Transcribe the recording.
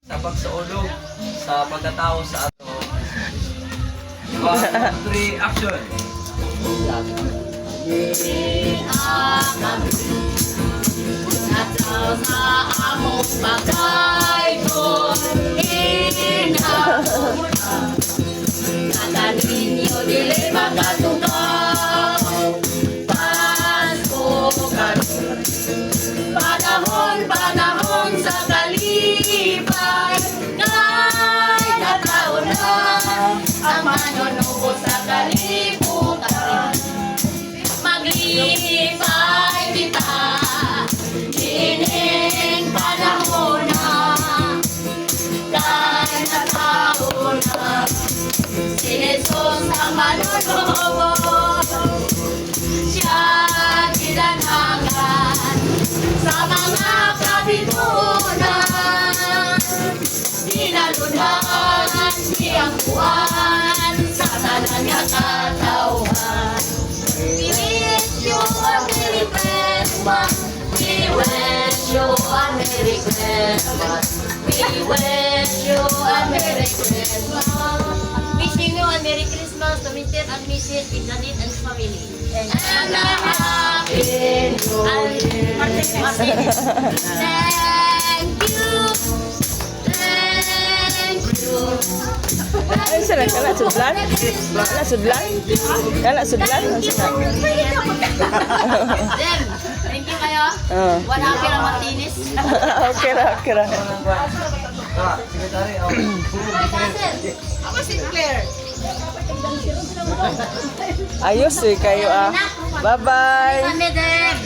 Sa pagsaulog, sa pagkatao sa ato. 1, 2, 3, action! Nataw sa among pagkaon, inauna. Kata ninyo dili makatukaw, Pasko karon. Panahon sa kalipay, ngay nataon na ang manunubo sa kalibutan. Maglipay kita, dining panahon na, kay nataon na si Jesus ang manunubo. Siya ginanangan sa mga kabitunan, dinalunhan siyang buwan sa tanan nga katawhan. We wish you a Merry Christmas. We wish you a Merry Christmas. We wish you a Merry Christmas. Wishing you a Merry Christmas to Mr. and Mrs. Janet and family. And a Happy New Year. Thank you. Thank you. Ay, sarap ka na sudlan? Kala sudlan? Kala sudlan? Then, thank you kayo. One happy na Martinez. Okay ra, okay ra. Sekretary, Ako si Claire. Ayos eh kayo ah. Bye-bye. Kami din.